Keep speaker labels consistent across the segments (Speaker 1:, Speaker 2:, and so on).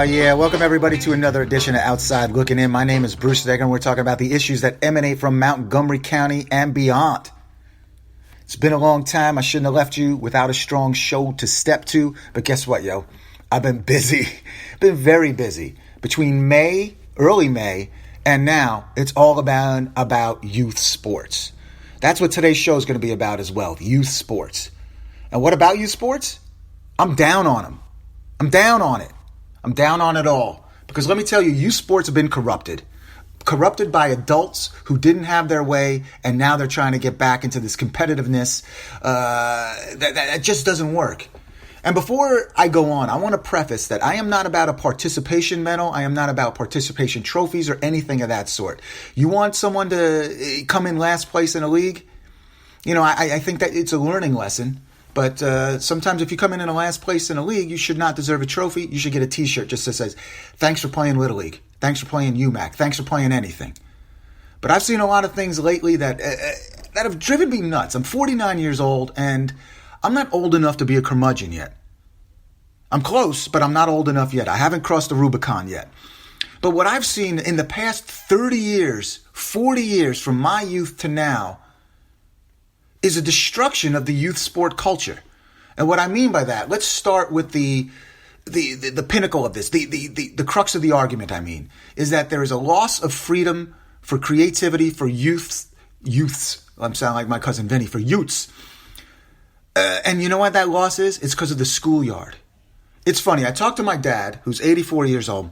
Speaker 1: Yeah, welcome everybody to another edition of Outside Looking In. My name is Bruce Negrin. We're talking about the issues that emanate from Montgomery County and beyond. It's been a long time. I shouldn't have left you without a strong show to step to. But guess what, yo? I've been busy. Been very busy. Between early May, and now it's all about youth sports. That's what today's show is going to be about as well, youth sports. And what about youth sports? I'm down on them. I'm down on it. I'm down on it all. Because let me tell you, youth sports have been corrupted. Corrupted by adults who didn't have their way, and now they're trying to get back into this competitiveness that just doesn't work. And before I go on, I want to preface that I am not about a participation medal. I am not about participation trophies or anything of that sort. You want someone to come in last place in a league? You know, I think that it's a learning lesson. But sometimes if you come in the last place in a league, you should not deserve a trophy. You should get a T-shirt just that says, thanks for playing Little League. Thanks for playing UMAC. Thanks for playing anything. But I've seen a lot of things lately that have driven me nuts. I'm 49 years old, and I'm not old enough to be a curmudgeon yet. I'm close, but I'm not old enough yet. I haven't crossed the Rubicon yet. But what I've seen in the past 30 years, 40 years from my youth to now, is a destruction of the youth sport culture. And what I mean by that, let's start with the pinnacle of this, the crux of the argument, is that there is a loss of freedom for creativity for youths. I'm sounding like my cousin Vinny, for youths. And you know what that loss is? It's because of the schoolyard. It's funny, I talked to my dad, who's 84 years old,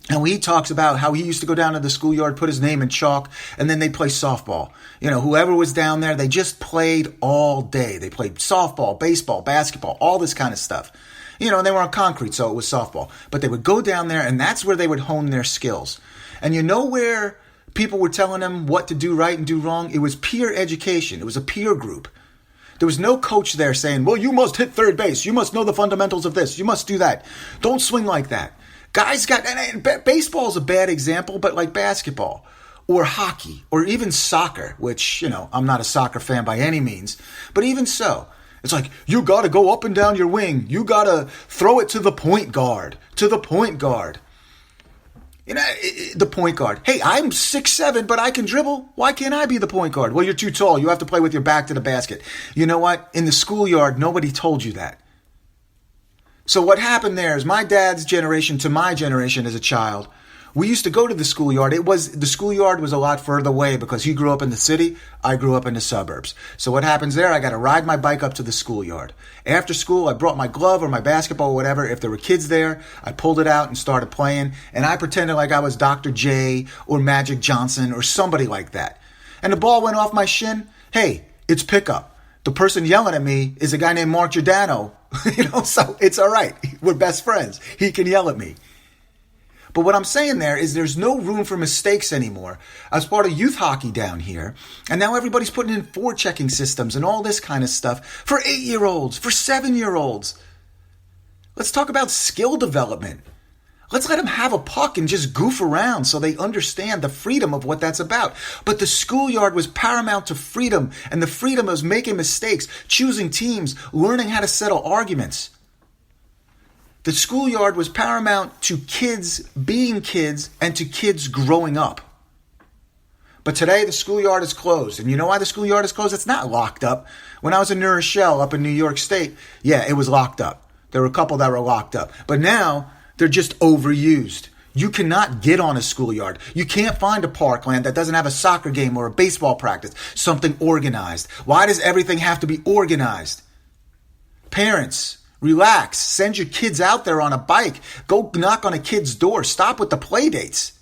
Speaker 1: and he talks about how he used to go down to the schoolyard, put his name in chalk, and then they'd play softball. You know, whoever was down there, they just played all day. They played softball, baseball, basketball, all this kind of stuff. You know, and they were on concrete, so it was softball. But they would go down there, and that's where they would hone their skills. And you know where people were telling them what to do right and do wrong? It was peer education. It was a peer group. There was no coach there saying, well, you must hit third base. You must know the fundamentals of this. You must do that. Don't swing like that. Guys and baseball is a bad example, but like basketball or hockey or even soccer, which, you know, I'm not a soccer fan by any means, but even so, it's like, you got to go up and down your wing. You got to throw it to the point guard, You know, the point guard. Hey, I'm 6'7", but I can dribble. Why can't I be the point guard? Well, you're too tall. You have to play with your back to the basket. You know what? In the schoolyard, nobody told you that. So what happened there is my dad's generation to my generation as a child, we used to go to the schoolyard. The schoolyard was a lot further away because he grew up in the city. I grew up in the suburbs. So what happens there? I got to ride my bike up to the schoolyard. After school, I brought my glove or my basketball or whatever. If there were kids there, I pulled it out and started playing. And I pretended like I was Dr. J or Magic Johnson or somebody like that. And the ball went off my shin. Hey, it's pickup. The person yelling at me is a guy named Mark Giordano. You know, so it's all right. We're best friends. He can yell at me. But what I'm saying there is there's no room for mistakes anymore. I was part of youth hockey down here, and now everybody's putting in forechecking systems and all this kind of stuff for 8-year-olds, for 7-year-olds. Let's talk about skill development. Let's let them have a puck and just goof around so they understand the freedom of what that's about. But the schoolyard was paramount to freedom, and the freedom of making mistakes, choosing teams, learning how to settle arguments. The schoolyard was paramount to kids being kids and to kids growing up. But today the schoolyard is closed. And you know why the schoolyard is closed? It's not locked up. When I was in New Rochelle up in New York State, yeah, it was locked up. There were a couple that were locked up. But now they're just overused. You cannot get on a schoolyard. You can't find a parkland that doesn't have a soccer game or a baseball practice, something organized. Why does everything have to be organized? Parents, relax. Send your kids out there on a bike. Go knock on a kid's door. Stop with the play dates.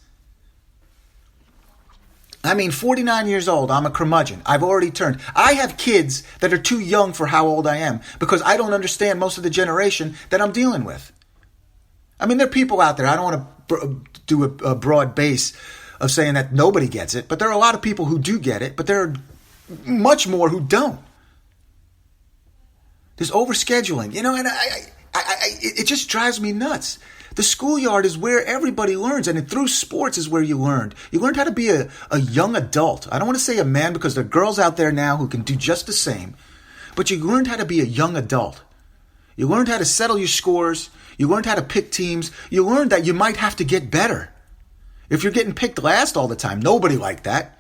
Speaker 1: 49 years old. I'm a curmudgeon. I've already turned. I have kids that are too young for how old I am because I don't understand most of the generation that I'm dealing with. There are people out there. I don't want to do a broad base of saying that nobody gets it, but there are a lot of people who do get it, but there are much more who don't. There's overscheduling, and it just drives me nuts. The schoolyard is where everybody learns, and through sports is where you learned. You learned how to be a young adult. I don't want to say a man because there are girls out there now who can do just the same, but you learned how to be a young adult. You learned how to settle your scores. You learned how to pick teams. You learned that you might have to get better. If you're getting picked last all the time, nobody liked that.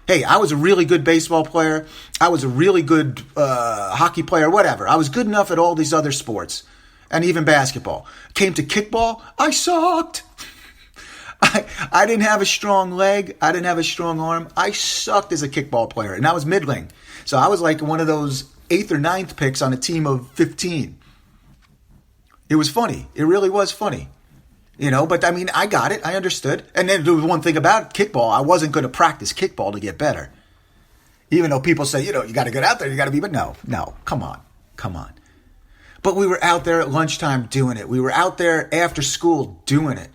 Speaker 1: Hey, I was a really good baseball player. I was a really good hockey player, whatever. I was good enough at all these other sports and even basketball. Came to kickball, I sucked. I didn't have a strong leg. I didn't have a strong arm. I sucked as a kickball player, and I was middling. So I was like one of those 8th or 9th picks on a team of 15. It was funny. It really was funny. But I mean, I got it. I understood. And then there was one thing about kickball. I wasn't going to practice kickball to get better. Even though people say, you got to get out there. You got to be, but no, come on. But we were out there at lunchtime doing it. We were out there after school doing it.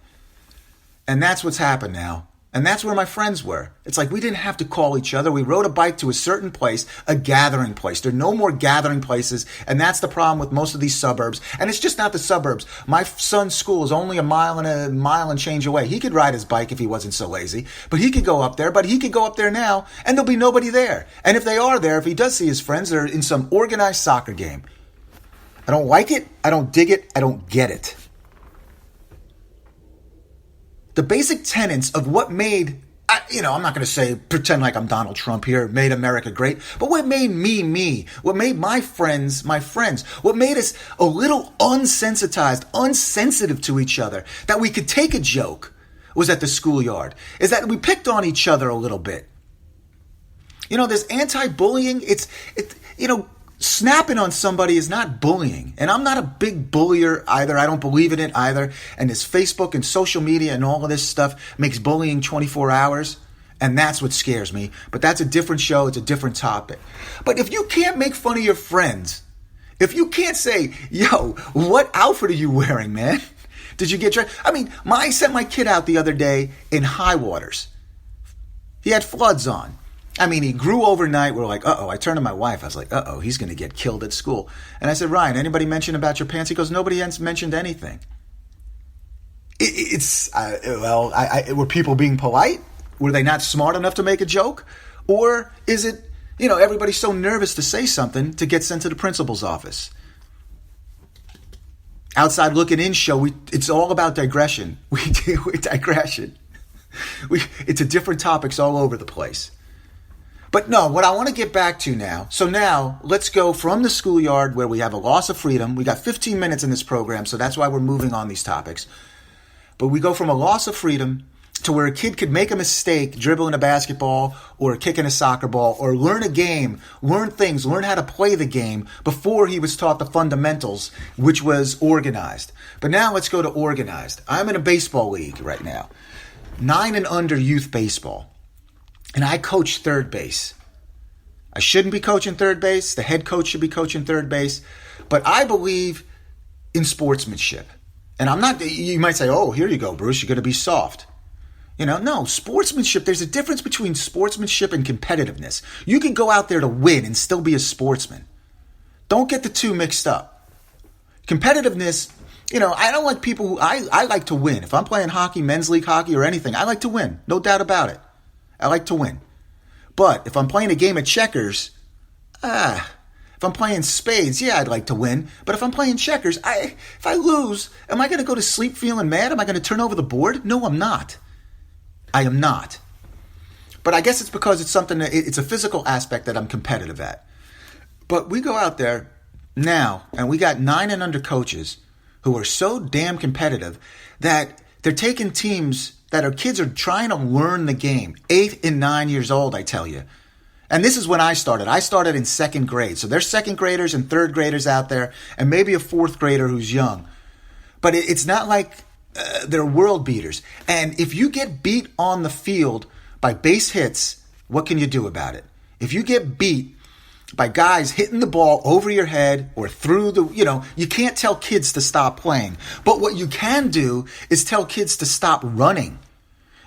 Speaker 1: And that's what's happened now. And that's where my friends were. It's like we didn't have to call each other. We rode a bike to a certain place, a gathering place. There are no more gathering places. And that's the problem with most of these suburbs. And it's just not the suburbs. My son's school is only a mile and change away. He could ride his bike if he wasn't so lazy. But he could go up there. But he could go up there now and there'll be nobody there. And if they are there, if he does see his friends, they're in some organized soccer game. I don't like it. I don't dig it. I don't get it. The basic tenets of what made, I'm not going to say, pretend like I'm Donald Trump here, made America great, but what made me, what made my friends, what made us a little unsensitized, unsensitive to each other, that we could take a joke, was at the schoolyard, is that we picked on each other a little bit. There's anti-bullying, snapping on somebody is not bullying. And I'm not a big bullier either. I don't believe in it either. And this Facebook and social media and all of this stuff makes bullying 24 hours. And that's what scares me. But that's a different show. It's a different topic. But if you can't make fun of your friends, if you can't say, yo, what outfit are you wearing, man? Did you get dressed? I mean, I sent my kid out the other day in high waters. He had floods on. I mean, he grew overnight. We're like, uh-oh. I turned to my wife. I was like, uh-oh, he's going to get killed at school. And I said, Ryan, anybody mention about your pants? He goes, nobody has mentioned anything. Were people being polite? Were they not smart enough to make a joke? Or is it, everybody's so nervous to say something to get sent to the principal's office? Outside Looking In show, it's all about digression. We digression. It's a different topics all over the place. But no, what I want to get back to now. So now let's go from the schoolyard where we have a loss of freedom. We got 15 minutes in this program, so that's why we're moving on these topics. But we go from a loss of freedom to where a kid could make a mistake dribbling a basketball or kicking a soccer ball or learn a game, learn things, learn how to play the game before he was taught the fundamentals, which was organized. But now let's go to organized. I'm in a baseball league right now, 9 and under youth baseball. And I coach third base. I shouldn't be coaching third base. The head coach should be coaching third base. But I believe in sportsmanship. And I'm not, you might say, oh, here you go, Bruce, you're going to be soft. No, sportsmanship, there's a difference between sportsmanship and competitiveness. You can go out there to win and still be a sportsman. Don't get the two mixed up. Competitiveness, I don't like people who, I like to win. If I'm playing hockey, men's league hockey or anything, I like to win. No doubt about it. I like to win. But if I'm playing a game of checkers, if I'm playing spades, yeah, I'd like to win. But if I'm playing checkers, if I lose, am I going to go to sleep feeling mad? Am I going to turn over the board? No, I'm not. I am not. But I guess it's because it's a physical aspect that I'm competitive at. But we go out there now, and we got 9 and under coaches who are so damn competitive that they're taking teams that our kids are trying to learn the game. 8 and 9 years old, I tell you. And this is when I started. I started in 2nd grade. So there's 2nd graders and 3rd graders out there, and maybe a 4th grader who's young. But it's not like they're world beaters. And if you get beat on the field by base hits, what can you do about it? If you get beat by guys hitting the ball over your head or through you can't tell kids to stop playing. But what you can do is tell kids to stop running.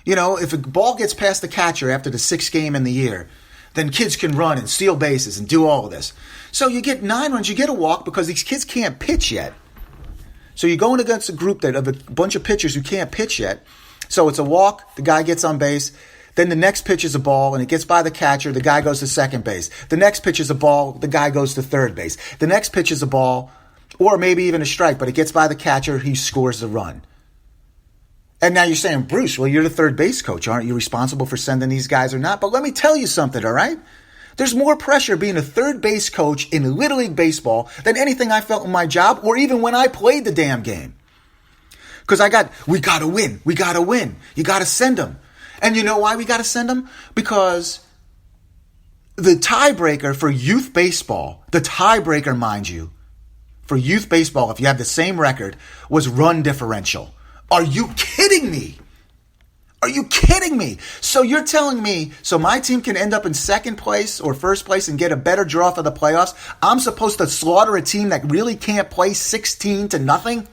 Speaker 1: If a ball gets past the catcher after the 6th game in the year, then kids can run and steal bases and do all of this. So you get 9 runs, you get a walk because these kids can't pitch yet. So you're going against a group of a bunch of pitchers who can't pitch yet. So it's a walk, the guy gets on base. Then the next pitch is a ball, and it gets by the catcher. The guy goes to second base. The next pitch is a ball. The guy goes to third base. The next pitch is a ball. or maybe even a strike, but it gets by the catcher, he scores the run. And now you're saying, Bruce, well, you're the third base coach. Aren't you responsible for sending these guys or not? But let me tell you something, all right? There's more pressure being a third base coach in Little League Baseball than anything I felt in my job or even when I played the damn game. Because we got to win. We got to win. You got to send them. And you know why we got to send them? Because the tiebreaker for youth baseball, the tiebreaker, mind you, for youth baseball, if you have the same record, was run differential. Are you kidding me? Are you kidding me? So you're telling me, so my team can end up in second place or first place and get a better draw for the playoffs, I'm supposed to slaughter a team that really can't play 16-0,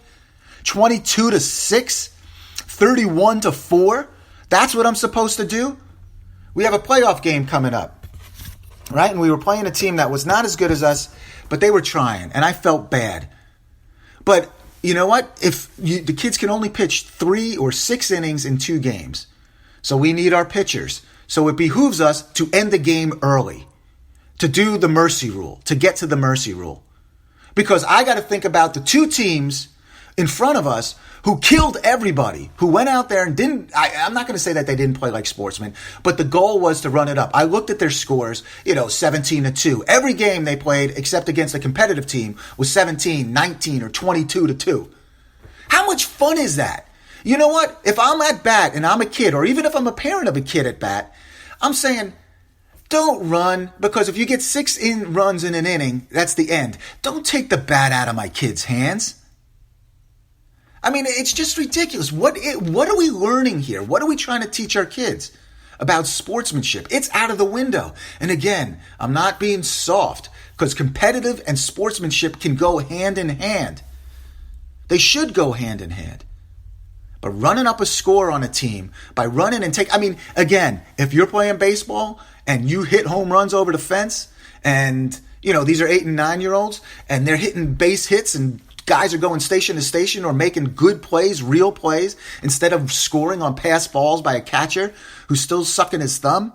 Speaker 1: 22-6, 31-4? That's what I'm supposed to do? We have a playoff game coming up, right? And we were playing a team that was not as good as us, but they were trying, and I felt bad. But you know what? The kids can only pitch 3 or 6 innings in 2 games. So we need our pitchers. So it behooves us to end the game early, to do the mercy rule, to get to the mercy rule. Because I got to think about the 2 teams in front of us who killed everybody, who went out there and I'm not going to say that they didn't play like sportsmen, but the goal was to run it up. I looked at their scores, 17-2. Every game they played, except against a competitive team, was 17, 19, or 22-2. How much fun is that? You know what? If I'm at bat and I'm a kid, or even if I'm a parent of a kid at bat, I'm saying, don't run, because if you get 6 runs in an inning, that's the end. Don't take the bat out of my kid's hands. I mean, it's just ridiculous. What are we learning here? What are we trying to teach our kids about sportsmanship? It's out of the window. And again, I'm not being soft, because competitive and sportsmanship can go hand in hand. They should go hand in hand. But running up a score on a team by running and again, if you're playing baseball and you hit home runs over the fence and, these are 8 and 9-year-olds and they're hitting base hits and guys are going station to station or making good plays, real plays, instead of scoring on pass balls by a catcher who's still sucking his thumb.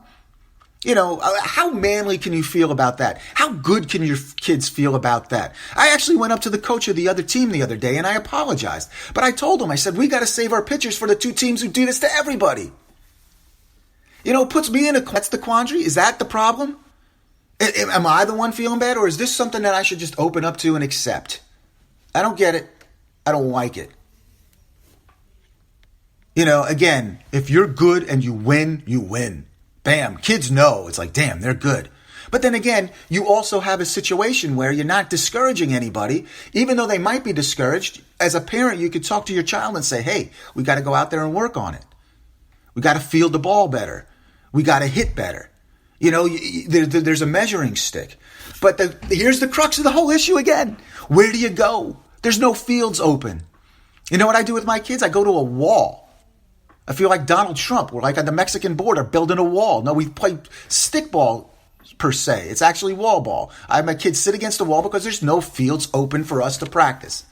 Speaker 1: How manly can you feel about that? How good can your kids feel about that? I actually went up to the coach of the other team the other day and I apologized. But I told him, I said, we got to save our pitchers for the 2 teams who do this to everybody. It puts me that's the quandary. Is that the problem? Am I the one feeling bad, or is this something that I should just open up to and accept? I don't get it. I don't like it. Again, if you're good and you win, you win. Bam. Kids know. It's like, damn, they're good. But then again, you also have a situation where you're not discouraging anybody, even though they might be discouraged. As a parent, you could talk to your child and say, hey, we got to go out there and work on it. We got to field the ball better. We got to hit better. There's a measuring stick. But here's the crux of the whole issue again. Where do you go? There's no fields open. You know what I do with my kids? I go to a wall. I feel like Donald Trump. We're like on the Mexican border building a wall. No, we play stickball per se. It's actually wall ball. I have my kids sit against a wall because there's no fields open for us to practice.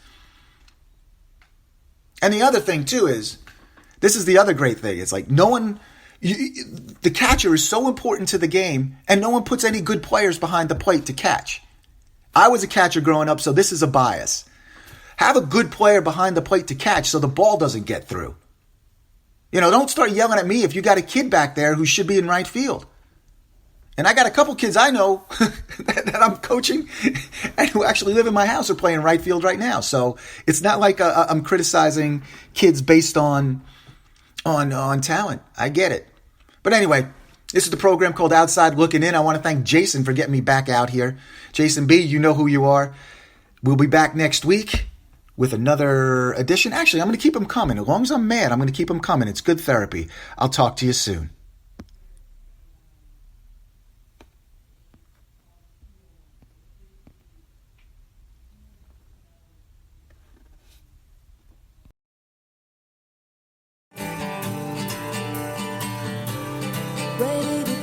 Speaker 1: And the other thing too is, this is the other great thing. It's like the catcher is so important to the game, and no one puts any good players behind the plate to catch. I was a catcher growing up, so this is a bias. Have a good player behind the plate to catch so the ball doesn't get through. Don't start yelling at me if you got a kid back there who should be in right field. And I got a couple kids I know that I'm coaching and who actually live in my house are playing right field right now. So it's not like I'm criticizing kids based on talent. I get it. But anyway, this is the program called Outside Looking In. I want to thank Jason for getting me back out here. Jason B., you know who you are. We'll be back next week with another edition. Actually, I'm going to keep them coming. As long as I'm mad, I'm going to keep them coming. It's good therapy. I'll talk to you soon.
Speaker 2: Ready to